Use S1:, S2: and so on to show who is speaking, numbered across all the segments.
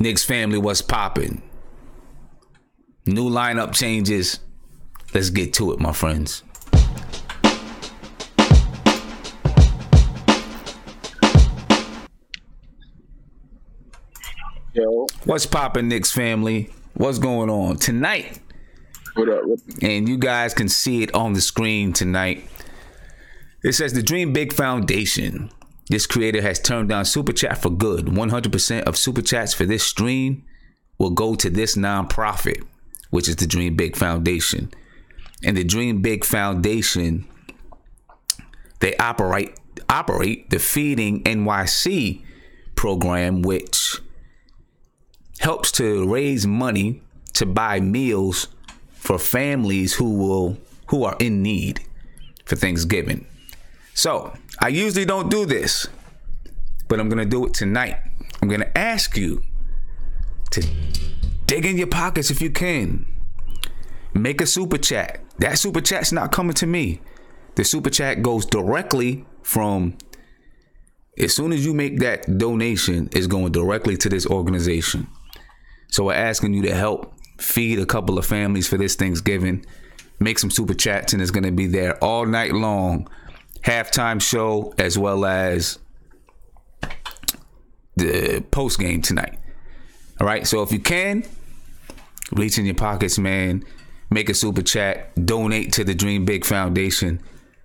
S1: Knicks family, what's popping? New lineup changes. Let's get to it, my friends.
S2: Yo.
S1: What's popping, Knicks family? What's going on tonight?
S2: What up?
S1: And you guys can see it on the screen tonight. It says the Dream Big Foundation. This creator has turned down Super Chat for good. 100% of Super Chats for this stream will go to this nonprofit, which is the Dream Big Foundation. And the Dream Big Foundation, they operate the Feeding NYC program, which helps to raise money to buy meals for families who are in need for Thanksgiving. So I usually don't do this, but I'm going to do it tonight. I'm going to ask you to dig in your pockets if you can. Make a super chat. That super chat's not coming to me. The super chat goes directly from, as soon as you make that donation, it's going directly to this organization. So we're asking you to help feed a couple of families for this Thanksgiving. Make some super chats, and it's going to be there all night long. Halftime show as well as the post game tonight. All right, so if you can, reach in your pockets, man. Make a super chat, donate to the Dream Big Foundation,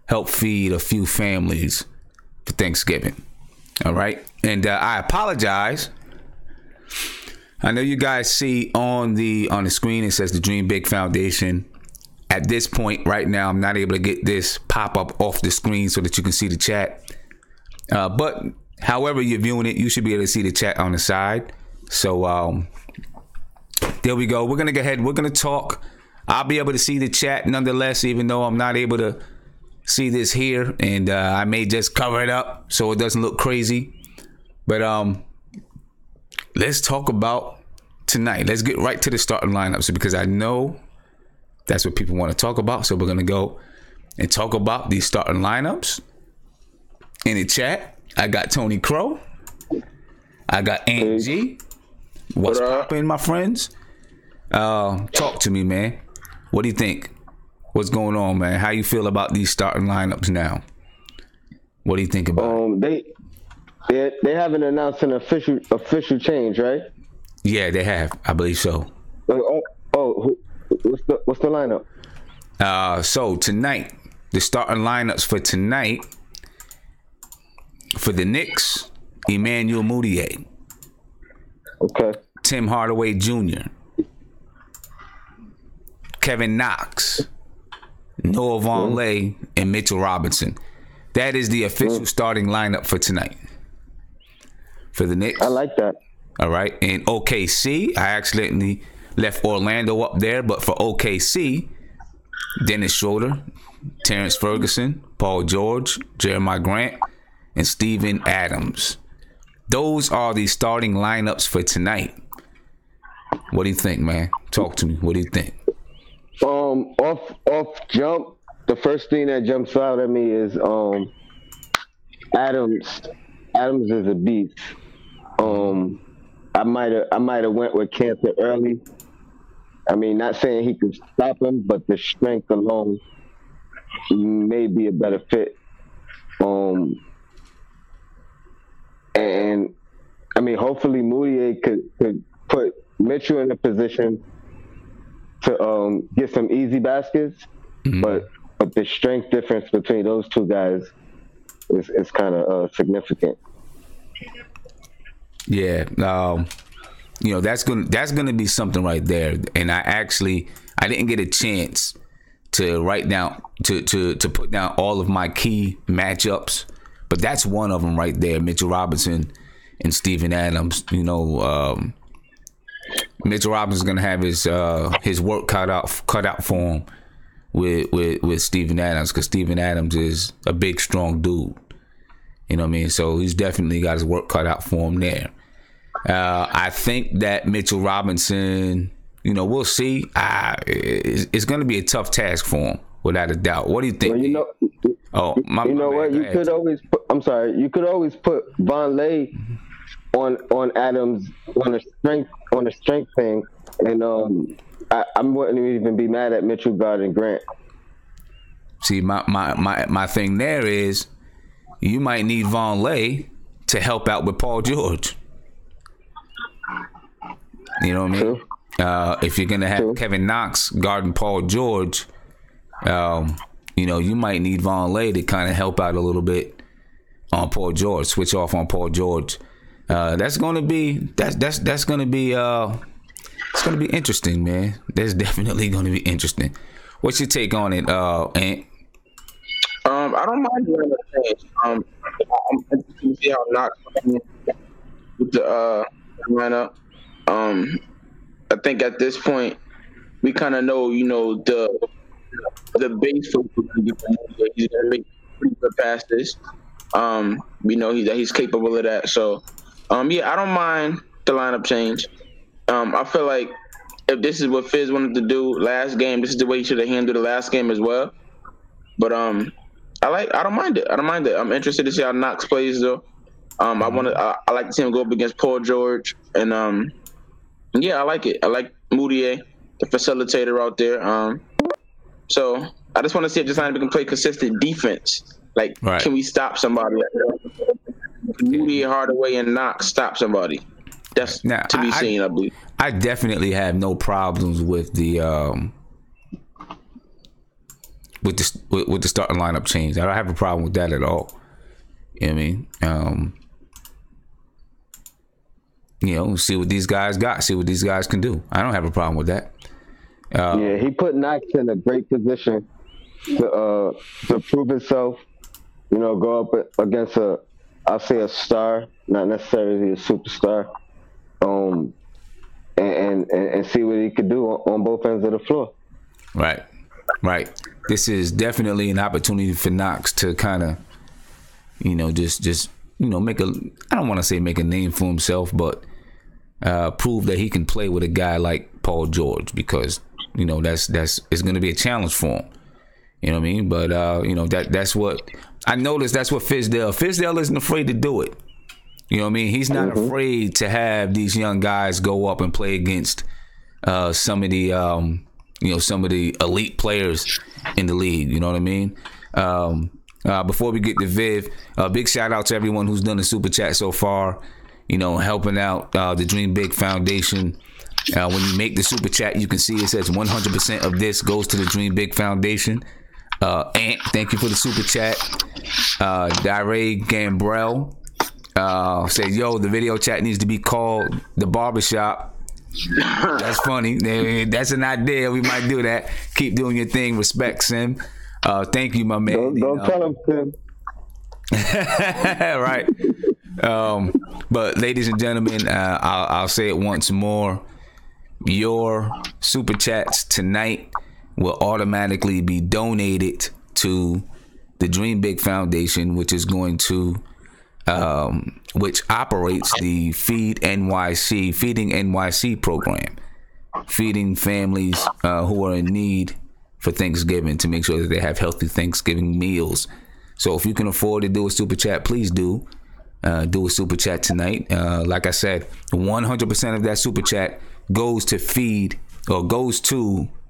S1: help feed a few families for Thanksgiving. All right, and I apologize. I know you guys see on the screen it says the Dream Big Foundation. At this point right now, I'm not able to get this pop up off the screen so that you can see the chat. But however you're viewing it, you should be able to see the chat on the side. So there we go. We're going to go ahead. We're going to talk. I'll be able to see the chat nonetheless, even though I'm not able to see this here. And I may just cover it up so it doesn't look crazy. But let's talk about tonight. Let's get right to the starting lineups because I know that's what people want to talk about. So we're going to go and talk about these starting lineups. In the chat, I got Tony Crow. I got Angie. What's poppin', my friends? Talk to me, man. What do you think? What's going on, man? How you feel about these starting lineups now? What do you think about
S2: it? They haven't announced an official change, right?
S1: Yeah, they have. I believe so.
S2: What's the lineup?
S1: So tonight, the starting lineups for tonight for the Knicks: Emmanuel Mudiay,
S2: okay,
S1: Tim Hardaway Jr., Kevin Knox, Noah Vonleh, and Mitchell Robinson. That is the official starting lineup for tonight for the Knicks.
S2: I like that.
S1: All right, and OKC, I accidentally left Orlando up there, but for OKC, Dennis Schroeder, Terrence Ferguson, Paul George, Jeremiah Grant, and Steven Adams. Those are the starting lineups for tonight. What do you think, man? Talk to me. What do you think?
S2: Off jump, the first thing that jumps out at me is Adams. Adams is a beast. I might have went with Cantor early. I mean, not saying he could stop him, but the strength alone may be a better fit. And I mean, hopefully Mudiay could put Mitchell in a position to get some easy baskets, but the strength difference between those two guys is kind of significant.
S1: Yeah, that's gonna be something right there. And I didn't get a chance to write down to put down all of my key matchups, but that's one of them right there. Mitchell Robinson and Steven Adams. Mitchell Robinson is gonna have his work cut out for him with Steven Adams, because Steven Adams is a big, strong dude. You know what I mean? So he's definitely got his work cut out for him there. I think that Mitchell Robinson, we'll see. It's going to be a tough task for him, without a doubt. What do you think?
S2: Well, you could always put Vonleh on Adams on a strength thing, and I wouldn't even be mad at Mitchell guarding Grant.
S1: See, my thing there is you might need Vonleh to help out with Paul George. You know what I mean? If you're gonna have Kevin Knox guarding Paul George, you might need Vonleh to kind of help out a little bit on Paul George, switch off on Paul George. That's gonna be it's gonna be interesting, man. That's definitely gonna be interesting. What's your take on it, Ant?
S3: I don't mind doing the change. I'm interested to see how Knox with the lineup. I think at this point we kind of know, the base for he's gonna make pretty good passes. We know he's capable of that. So, I don't mind the lineup change. I feel like if this is what Fizz wanted to do last game, this is the way he should have handled the last game as well. But I don't mind it. I'm interested to see how Knox plays though. I like to see him go up against Paul George, and I like it. I like Moutier, the facilitator out there. So I just want to see if this lineup can play consistent defense. Like, Can we stop somebody? Moutier, Hardaway, and Knox stop somebody. That's to be seen, I believe.
S1: I definitely have no problems with the with the starting lineup change. I don't have a problem with that at all. You know what I mean? See what these guys got. See what these guys can do. I don't have a problem with that.
S2: He put Knox in a great position to prove himself. Go up against I'll say a star, not necessarily a superstar, and see what he could do on both ends of the floor.
S1: Right. This is definitely an opportunity for Knox to kind of, just make I don't want to say make a name for himself, but prove that he can play with a guy like Paul George, because that's it's going to be a challenge for him. You know what I mean? But that's what I noticed. That's what Fizdale isn't afraid to do it. You know what I mean? He's not afraid to have these young guys go up and play against some of the some of the elite players in the league. You know what I mean? Before we get to Viv, big shout out to everyone who's done the super chat so far. Helping out the Dream Big Foundation. When you make the super chat, you can see it says 100% of this goes to the Dream Big Foundation. Ant, thank you for the super chat. Dire Gambrell said, "Yo, the video chat needs to be called the barbershop." That's funny. That's an idea. We might do that. Keep doing your thing. Respect, Sim. Thank you, my man.
S2: Don't tell him, Sim.
S1: Right. But ladies and gentlemen, I'll say it once more. Your super chats tonight will automatically be donated to the Dream Big Foundation, which is going to which operates the Feeding NYC program, feeding families who are in need for Thanksgiving, to make sure that they have healthy Thanksgiving meals. So if you can afford to do a super chat, please do a super chat tonight. Like I said, 100% of that super chat goes to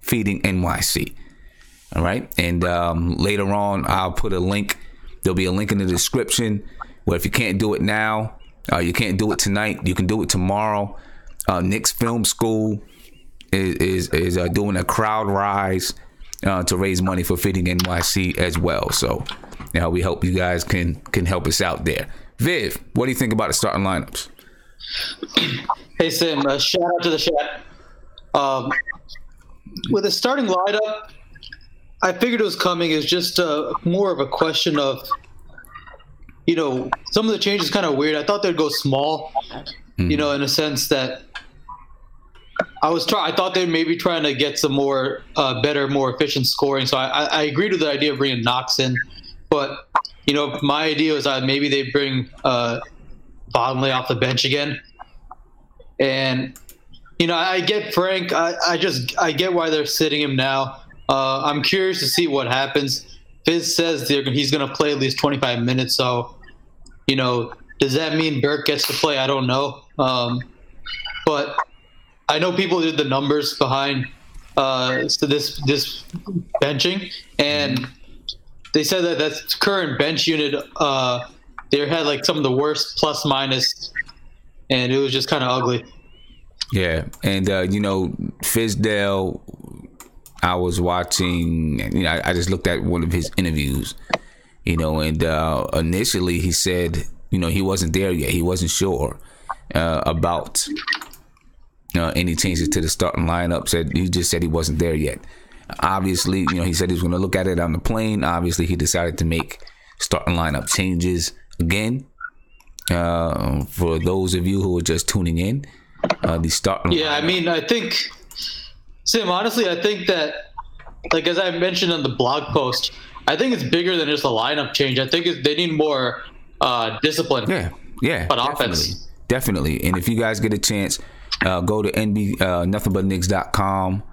S1: Feeding NYC. All right. And later on, I'll put a link. There'll be a link in the description where if you can't do it now, you can't do it tonight, you can do it tomorrow. Knicks Film School is doing a crowd rise to raise money for Feeding NYC as well. So we hope you guys can help us out there. Viv, what do you think about the starting lineups?
S4: Hey, Sim, shout out to the chat. With the starting lineup, I figured it was coming. It's just more of a question of, some of the changes kind of weird. I thought they'd go small, in a sense that I thought they'd maybe trying to get some more better, more efficient scoring. So I agreed with the idea of bringing Knox in, but my idea was that maybe they bring Vonleh off the bench again. And I get Frank. I get why they're sitting him now. I'm curious to see what happens. Fizz says he's going to play at least 25 minutes. So, Does that mean Burke gets to play? I don't know. But I know people did the numbers behind so this benching, and they said that current bench unit, they had like some of the worst plus minus, and it was just kind of ugly.
S1: Yeah, and Fizdale, I was watching. I just looked at one of his interviews. And initially he said, he wasn't there yet. He wasn't sure about any changes to the starting lineup. He just said he wasn't there yet. Obviously, he said he was going to look at it on the plane. Obviously, he decided to make starting lineup changes again. For those of you who are just tuning in, the starting lineup.
S4: I mean, I think, Sim, honestly, I think that, like, as I mentioned on the blog post, I think it's bigger than just a lineup change. I think they need more discipline.
S1: Yeah,
S4: on offense.
S1: Definitely. And if you guys get a chance, go to nothingbutnicks.com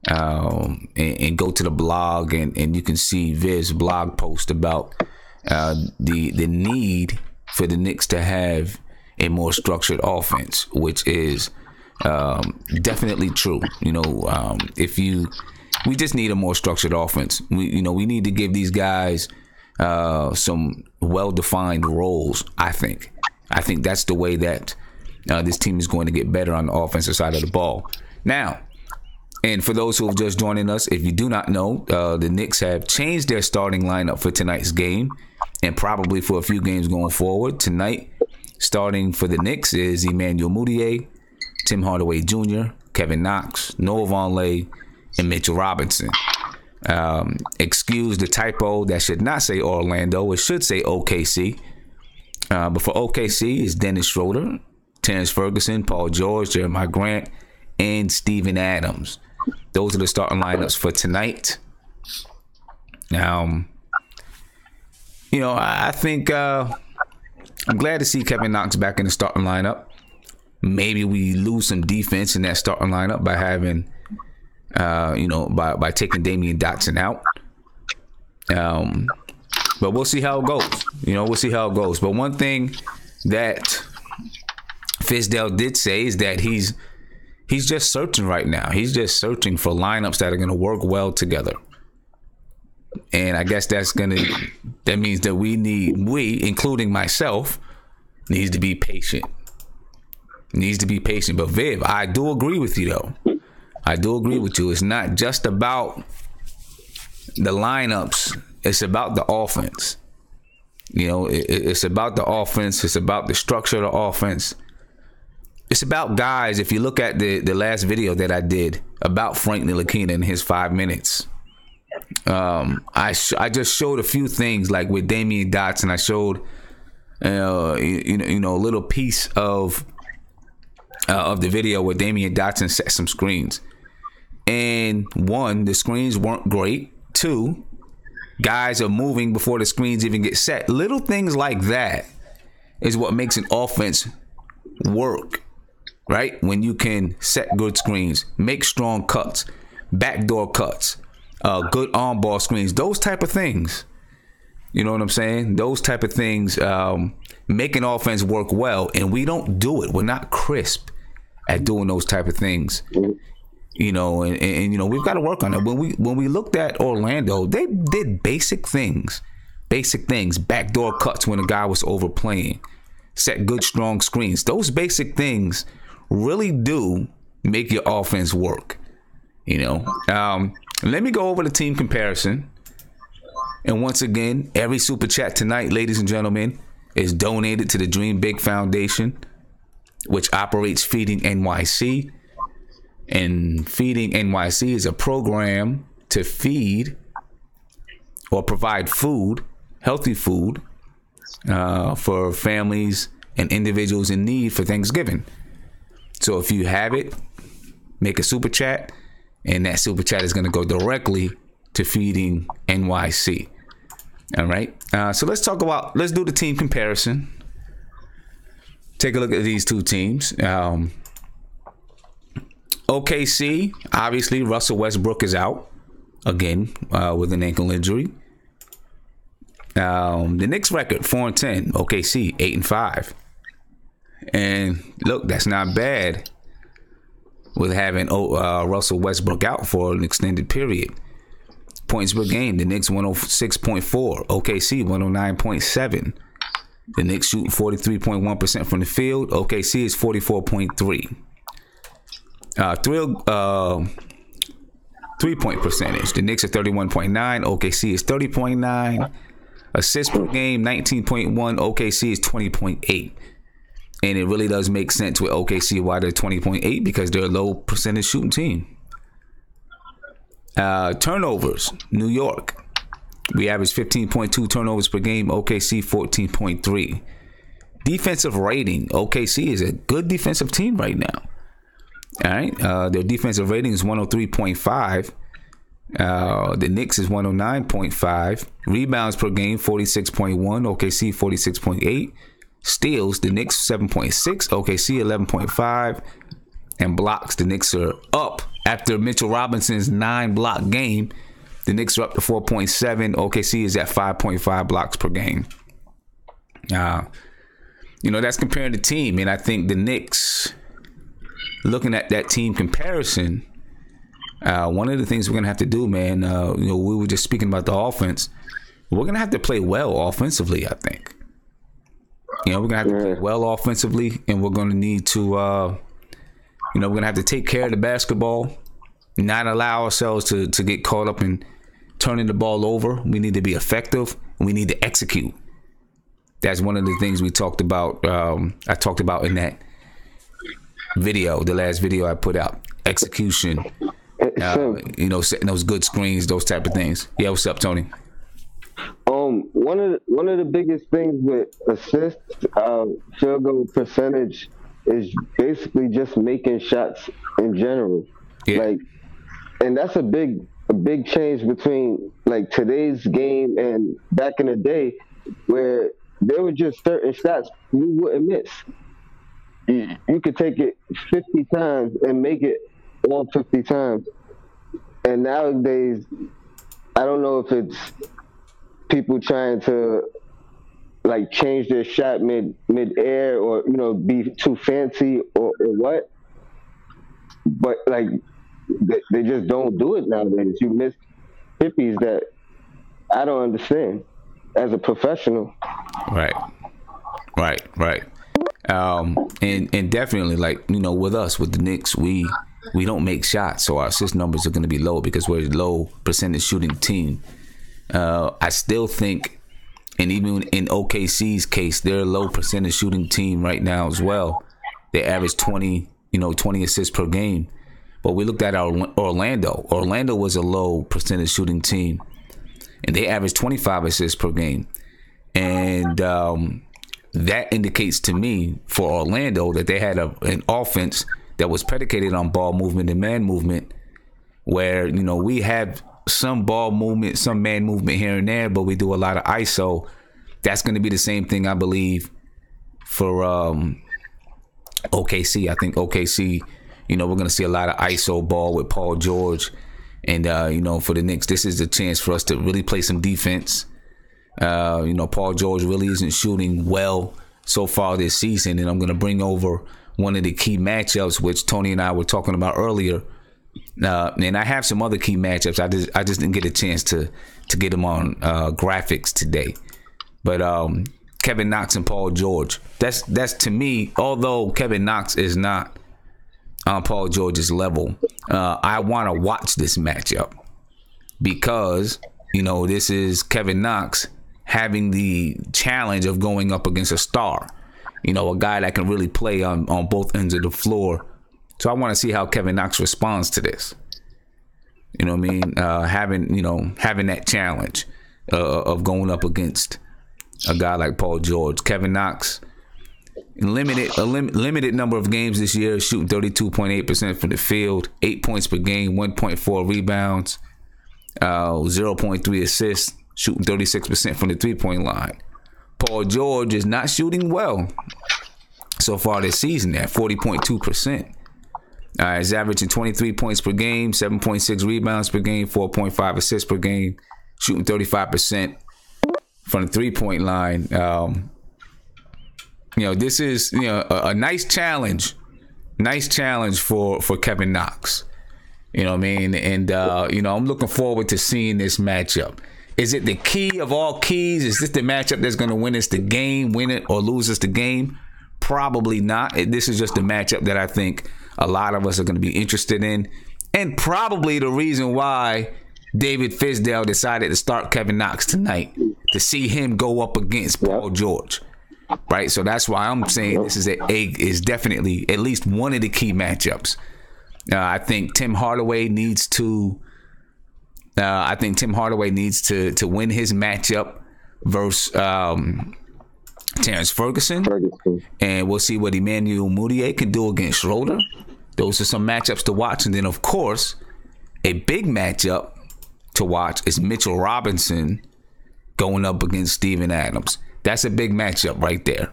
S1: and go to the blog, and you can see Viv's blog post about the need for the Knicks to have a more structured offense, which is definitely true. We just need a more structured offense. We need to give these guys some well-defined roles. I think that's the way that this team is going to get better on the offensive side of the ball. Now, and for those who have just joining us, if you do not know, the Knicks have changed their starting lineup for tonight's game, and probably for a few games going forward. Tonight, starting for the Knicks is Emmanuel Mudiay, Tim Hardaway Jr., Kevin Knox, Noah Vonleh, and Mitchell Robinson. Excuse the typo. That should not say Orlando. It should say OKC. But for OKC, it's Dennis Schroeder, Terrence Ferguson, Paul George, Jeremiah Grant, and Steven Adams. Those are the starting lineups for tonight. I think I'm glad to see Kevin Knox back in the starting lineup. Maybe we lose some defense in that starting lineup by having, by taking Damian Dotson out. But we'll see how it goes. We'll see how it goes. But one thing that Fizdale did say is that he's just searching right now. He's just searching for lineups that are going to work well together. And I guess that means that we, including myself, needs to be patient. But Viv, I do agree with you though. I do agree with you. It's not just about the lineups. It's about the offense. It's about the offense. It's about the structure of the offense. It's about guys. If you look at the last video that I did about Frank Ntilikina in his 5 minutes, I just showed a few things, like with Damian Dotson. I showed a little piece of the video where Damian Dotson set some screens. And one, the screens weren't great. Two, guys are moving before the screens even get set. Little things like that is what makes an offense work, right? When you can set good screens, make strong cuts, backdoor cuts, good on ball screens, those type of things. You know what I'm saying? Those type of things make an offense work well, and we don't do it. We're not crisp at doing those type of things. And we've got to work on it. When we looked at Orlando, they did basic things, backdoor cuts when a guy was overplaying, set good strong screens. Those basic things really do make your offense work. Let me go over the team comparison. And once again, every super chat tonight, ladies and gentlemen, is donated to the Dream Big Foundation, which operates Feeding NYC. And Feeding NYC is a program to feed or provide food, healthy food, for families and individuals in need for Thanksgiving. So if you have it, make a super chat, and that super chat is going to go directly to Feeding NYC. All right. So let's do the team comparison. Take a look at these two teams. OKC, obviously, Russell Westbrook is out again with an ankle injury. The Knicks record 4-10. OKC 8-5. And look, that's not bad with having Russell Westbrook out for an extended period. Points per game, the Knicks 106.4, OKC 109.7. The Knicks shooting 43.1% from the field. OKC is 44.3. Three-point percentage, the Knicks are 31.9, OKC is 30.9. Assists per game, 19.1, OKC is 20.8. And it really does make sense with OKC why they're 20.8, because they're a low percentage shooting team. Turnovers, New York. We average 15.2 turnovers per game, OKC 14.3. Defensive rating, OKC is a good defensive team right now. All right, their defensive rating is 103.5. The Knicks is 109.5. Rebounds per game, 46.1. OKC 46.8. Steals, the Knicks 7.6. OKC 11.5. And blocks, the Knicks are up after Mitchell Robinson's 9-block game. The Knicks are up to 4.7. OKC is at 5.5 blocks per game. That's comparing the team, and I think the Knicks, looking at that team comparison, one of the things we're going to have to do, man, we were just speaking about the offense. We're going to have to play well offensively, I think. We're going to have to play well offensively, and we're going to need to, we're going to have to take care of the basketball, not allow ourselves to get caught up in turning the ball over. We need to be effective, and we need to execute. That's one of the things we talked about. I talked about in that video, the last video I put out. Execution, setting those good screens, those type of things. Yeah, what's up, Tony?
S2: One of the biggest things with assists, field goal percentage is basically just making shots in general. Yeah. And that's a big change between like today's game and back in the day, where there were just certain shots you wouldn't miss. You could take it 50 times and make it all 50 times. And nowadays, I don't know if it's people trying to like change their shot mid-air or, be too fancy or what. But like, they just don't do it nowadays. You miss 50s that I don't understand as a professional.
S1: Right. And definitely, with us, with the Knicks, we don't make shots, so our assist numbers are going to be low because we're a low percentage shooting team. I still think, and even in OKC's case, they're a low percentage shooting team right now as well. They average 20 assists per game. But we looked at our Orlando. Orlando was a low percentage shooting team, and they averaged 25 assists per game. And that indicates to me for Orlando that they had an offense that was predicated on ball movement and man movement, where, we have some ball movement, some man movement here and there, but we do a lot of ISO. That's going to be the same thing, I believe, for OKC. I think OKC, we're going to see a lot of ISO ball with Paul George. And, for the Knicks, this is a chance for us to really play some defense. Paul George really isn't shooting well so far this season. And I'm going to bring over one of the key matchups, which Tony and I were talking about earlier. And I have some other key matchups. I just didn't get a chance to get them on graphics today. But Kevin Knox and Paul George, that's to me, although Kevin Knox is not on Paul George's level, I want to watch this matchup because, this is Kevin Knox having the challenge of going up against a star, a guy that can really play on both ends of the floor. So I want to see how Kevin Knox responds to this. Having that challenge of going up against a guy like Paul George. Kevin Knox, limited number of games this year, shooting 32.8% from the field, 8 points per game, 1.4 rebounds, 0.3 assists, shooting 36% from the three-point line. Paul George is not shooting well so far this season at 40.2%. He's averaging 23 points per game, 7.6 rebounds per game, 4.5 assists per game, shooting 35% from the 3-point line. This is a nice challenge for Kevin Knox. You know what I mean? And I'm looking forward to seeing this matchup. Is it the key of all keys? Is this the matchup that's going to win us the game, win it or lose us the game? Probably not. This is just the matchup that I think a lot of us are going to be interested in, and probably the reason why David Fizdale decided to start Kevin Knox tonight, to see him go up against Paul George. Right, so that's why I'm saying this is definitely at least one of the key matchups. I think Tim Hardaway needs to. To win his matchup versus Terrence Ferguson, and we'll see what Emmanuel Mudiay can do against Schroeder. Those are some matchups to watch, and then of course, a big matchup to watch is Mitchell Robinson going up against Steven Adams. That's a big matchup right there,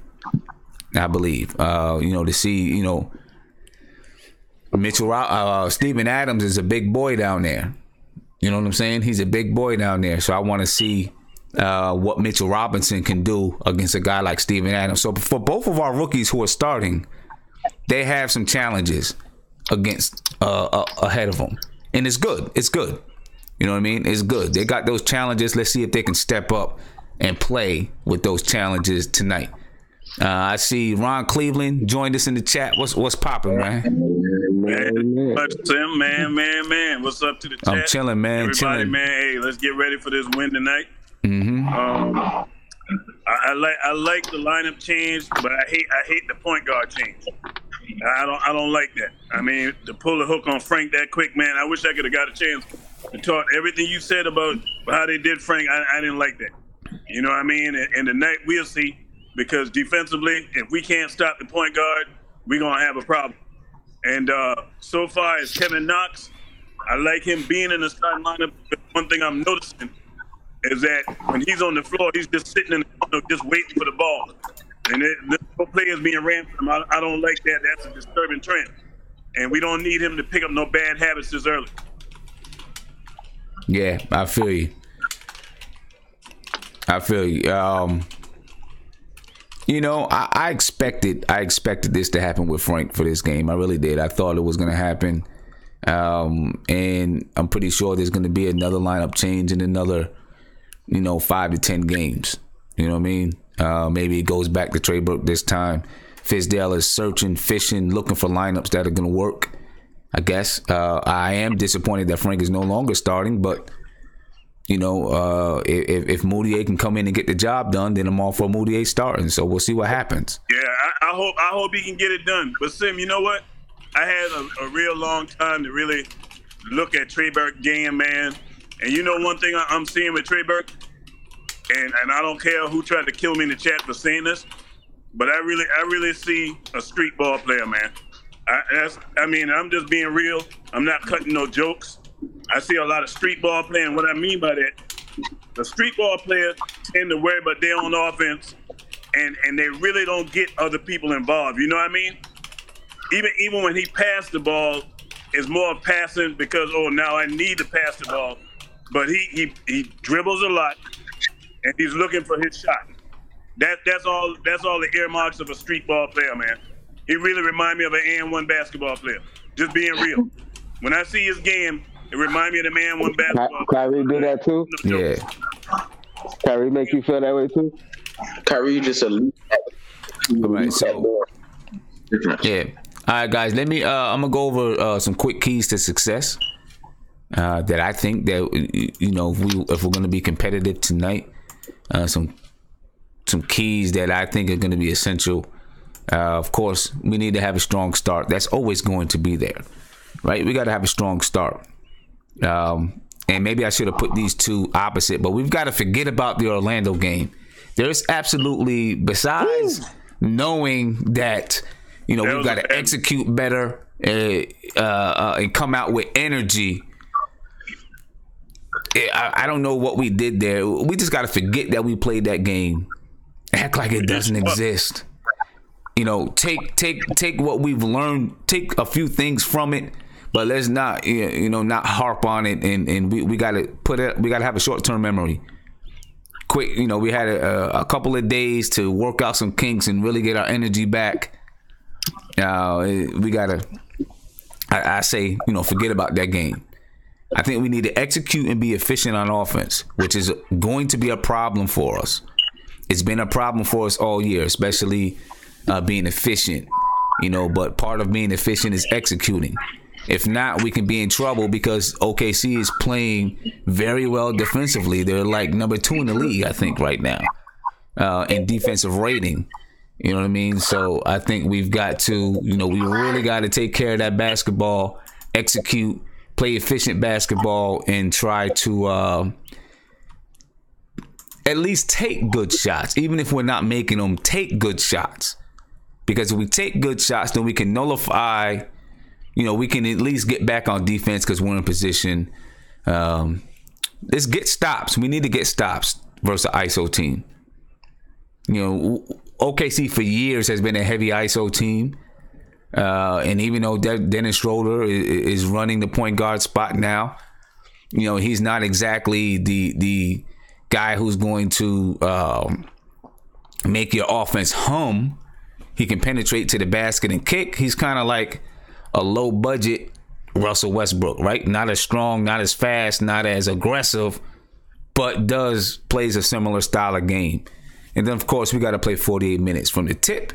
S1: I believe. To see, Steven Adams is a big boy down there. You know what I'm saying? He's a big boy down there. So I want to see what Mitchell Robinson can do against a guy like Steven Adams. So for both of our rookies who are starting, they have some challenges ahead of them. And it's good. It's good. You know what I mean? It's good. They got those challenges. Let's see if they can step up and play with those challenges tonight. I see Ron Cleveland joined us in the chat. What's popping, man?
S5: Tim, man. What's up to the chat?
S1: I'm chilling, man.
S5: Everybody, man. Hey, let's get ready for this win tonight.
S1: Mm-hmm.
S5: I like the lineup change, but I hate the point guard change. I don't like that. I mean, to pull the hook on Frank that quick, man. I wish I could have got a chance to talk everything you said about how they did Frank. I didn't like that. You know what I mean? And tonight we'll see, because defensively, if we can't stop the point guard, we're going to have a problem. And so far as Kevin Knox, I like him being in the starting lineup. One thing I'm noticing is that when he's on the floor, he's just sitting in the corner, just waiting for the ball. And the players being ran from him. I don't like that. That's a disturbing trend. And we don't need him to pick up no bad habits this early.
S1: Yeah, I feel you. I expected this to happen with Frank for this game. I really did. I thought it was going to happen. And I'm pretty sure there's going to be another lineup change in another, 5 to 10 games. You know what I mean? Maybe it goes back to Trey Burke this time. Fizdale is searching, fishing, looking for lineups that are going to work, I guess. I am disappointed that Frank is no longer starting, but if Mudiay can come in and get the job done, then I'm all for Mudiay starting. So we'll see what happens.
S5: Yeah, I hope he can get it done. But Sim, you know what? I had a real long time to really look at Trey Burke game, man. And one thing I'm seeing with Trey Burke, and I don't care who tried to kill me in the chat for saying this, but I really see a street ball player, man. I'm just being real. I'm not cutting no jokes. I see a lot of street ball playing. What I mean by that, the street ball players tend to worry about their own offense, and they really don't get other people involved. You know what I mean? Even when he passed the ball, it's more of passing because, now I need to pass the ball. But he dribbles a lot, and he's looking for his shot. That's all the earmarks of a street ball player, man. He really reminds me of an and one basketball player. Just being real. When I see his game, it reminds me of the man one basketball.
S2: Kyrie do that too?
S1: Yeah.
S2: Kyrie make you feel that way too?
S3: Kyrie just
S1: All right, so yeah. All right, guys. Let me. I'm gonna go over some quick keys to success that I think that if we're gonna be competitive tonight, some keys that I think are gonna be essential. Of course, we need to have a strong start. That's always going to be there, right? We got to have a strong start. And maybe I should have put these two opposite, but we've got to forget about the Orlando game. There's absolutely, besides knowing that, we've got to execute better and come out with energy. I don't know what we did there. We just got to forget that we played that game. Act like it doesn't exist. Take what we've learned, take a few things from it, but let's not, not harp on it. And we got to have a short-term memory. quick, we had a couple of days to work out some kinks and really get our energy back. We gotta, I say, forget about that game. I think we need to execute and be efficient on offense, which is going to be a problem for us. It's been a problem for us all year, especially being efficient, but part of being efficient is executing. If not, we can be in trouble because OKC is playing very well defensively. They're like number 2 in the league, I think, right now in defensive rating. You know what I mean? So I think we've got to, we really got to take care of that basketball, execute, play efficient basketball, and try to at least take good shots. Even if we're not making them, take good shots. Because if we take good shots, then we can nullify, we can at least get back on defense because we're in position. Let's get stops. We need to get stops versus an ISO team. OKC for years has been a heavy ISO team. And even though Dennis Schroeder is running the point guard spot now, he's not exactly the guy who's going to make your offense hum. He can penetrate to the basket and kick. He's kind of like a low budget Russell Westbrook, right? Not as strong, not as fast, not as aggressive, but plays a similar style of game. And then, of course, we got to play 48 minutes from the tip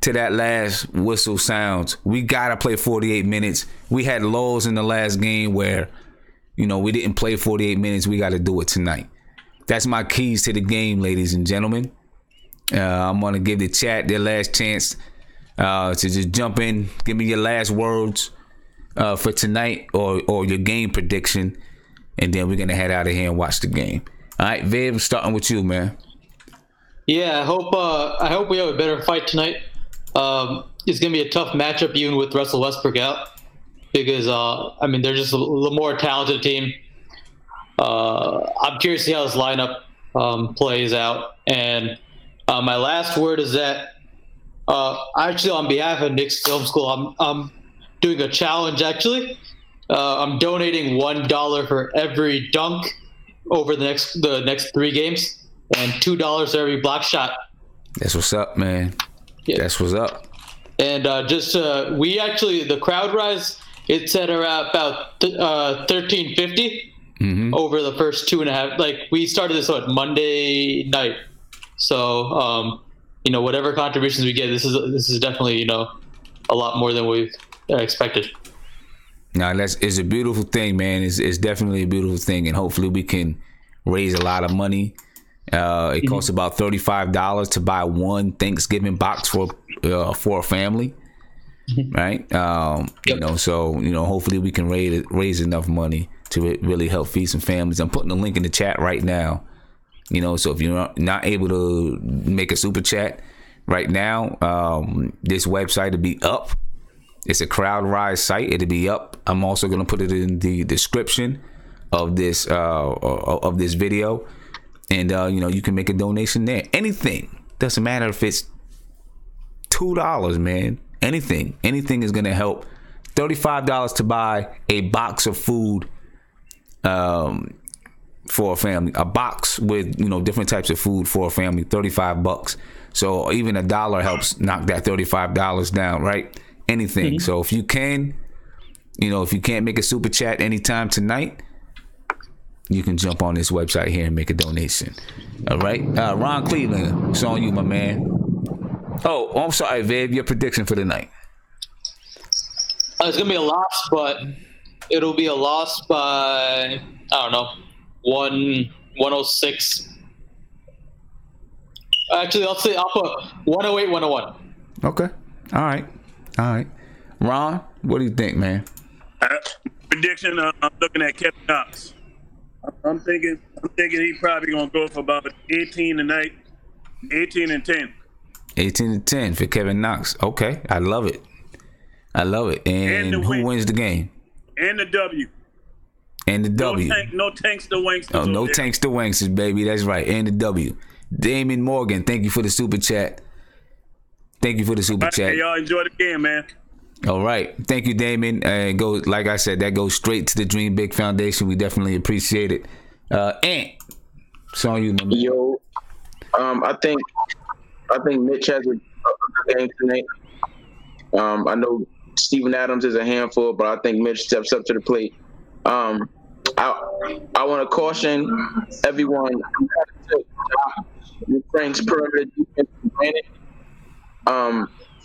S1: to that last whistle sounds. We got to play 48 minutes. We had lulls in the last game where, we didn't play 48 minutes. We got to do it tonight. That's my keys to the game, ladies and gentlemen. I'm going to give the chat their last chance to just jump in. Give me your last words for tonight or your game prediction. And then we're going to head out of here and watch the game. All right, Viv, starting with you, man.
S4: Yeah, I hope we have a better fight tonight. It's going to be a tough matchup even with Russell Westbrook out because, they're just a little more talented team. I'm curious to see how this lineup plays out. And my last word is that actually on behalf of Knicks Film School, I'm doing a challenge, actually. I'm donating $1 for every dunk over the next 3 games and $2 for every block shot.
S1: That's what's up, man. Yeah. That's what's up.
S4: And the crowd rise, it's at around about 1350 over the first 2.5. Like we started this Monday night, so whatever contributions we get, this is definitely a lot more than we expected.
S1: Now it's a beautiful thing, man. It's definitely a beautiful thing, and hopefully we can raise a lot of money. It costs about $35 to buy one Thanksgiving box for a family, right? So hopefully we can raise enough money to really help feed some families. I'm putting the link in the chat right now. So if you're not able to make a super chat right now, this website will be up. It's a CrowdRise site. It'll be up. I'm also going to put it in the description of this video, and you can make a donation there. Anything, doesn't matter if it's $2, man. Anything is going to help. $35 to buy a box of food for a family. A box with different types of food for a family. $35. So even $1 helps knock that $35 down, right? Anything. So if you can, if you can't make a super chat anytime tonight, you can jump on this website here and make a donation. All right. Ron Cleveland, it's on you, my man. Oh, I'm sorry, Viv. Your prediction for the night?
S4: It's gonna be a loss, but it'll be a loss by 106. Actually, I'll put 108, 101.
S1: Okay. All right. Ron, what do you think, man?
S5: Prediction, I'm looking at Kevin Knox. I'm thinking he's probably going to go for about 18 tonight, 18 and 10.
S1: 18 and 10 for Kevin Knox. Okay, I love it. And who wins the game?
S5: And the W. No tanks to wanks.
S1: Oh, no tanks to wanks, baby. That's right. And the W. Damon Morgan, thank you for the super chat.
S5: Hey, y'all enjoy the game, man.
S1: All right. Thank you, Damon. And like I said, that goes straight to the Dream Big Foundation. We definitely appreciate it. Ant, It's on you, my man.
S3: Yo, I think Mitch has a good game tonight. I know Steven Adams is a handful, but I think Mitch steps up to the plate. I want to caution everyone Frank's perimeter defense for granted.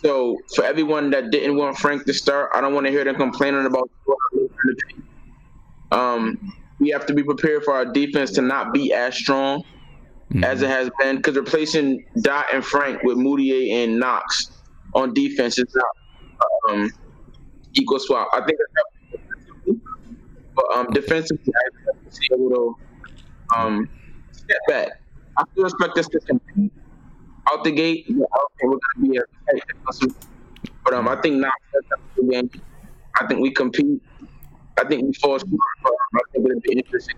S3: So for everyone that didn't want Frank to start, I don't want to hear them complaining about. We have to be prepared for our defense to not be as strong as it has been, because replacing Dot and Frank with Moutier and Knox on defense is not equal swap. I think that's but defensively, I have to see a little step back. I still expect us to compete out the gate. But I don't think we're going to be a tight defensive. But I think Knox sets up the game. I think we compete. I think we fall short. I think it'll be interesting.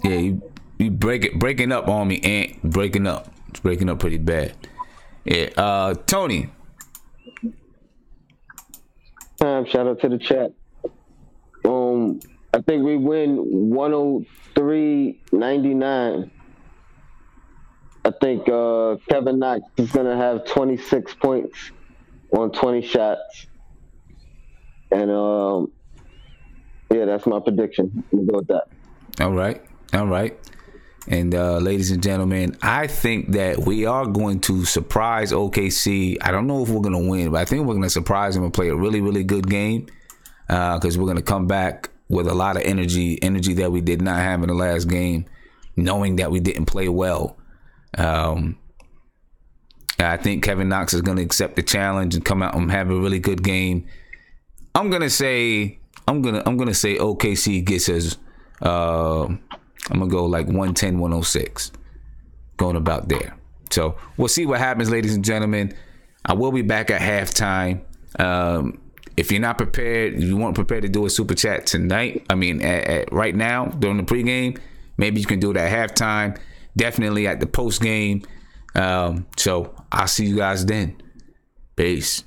S1: Yeah, you breaking up on me, Ant. Breaking up. It's breaking up pretty bad. Yeah, Tony.
S2: Shout out to the chat. I think we win 103-99. I think Kevin Knox is going to have 26 points on 20 shots. And, yeah, that's my prediction. We'll go with that.
S1: All right. And ladies and gentlemen, I think that we are going to surprise OKC. I don't know if we're going to win, but I think we're going to surprise them and play a really, really good game, because we're going to come back with a lot of energy that we did not have in the last game, knowing that we didn't play well. I think Kevin Knox is going to accept the challenge and come out and have a really good game. I'm gonna say OKC gets us. I'm gonna go like 110-106, going about there. So we'll see what happens, ladies and gentlemen. I will be back at halftime. If you're not prepared, if you weren't prepared to do a super chat tonight, at right now during the pregame, maybe you can do it at halftime. Definitely at the post game. So I'll see you guys then. Peace.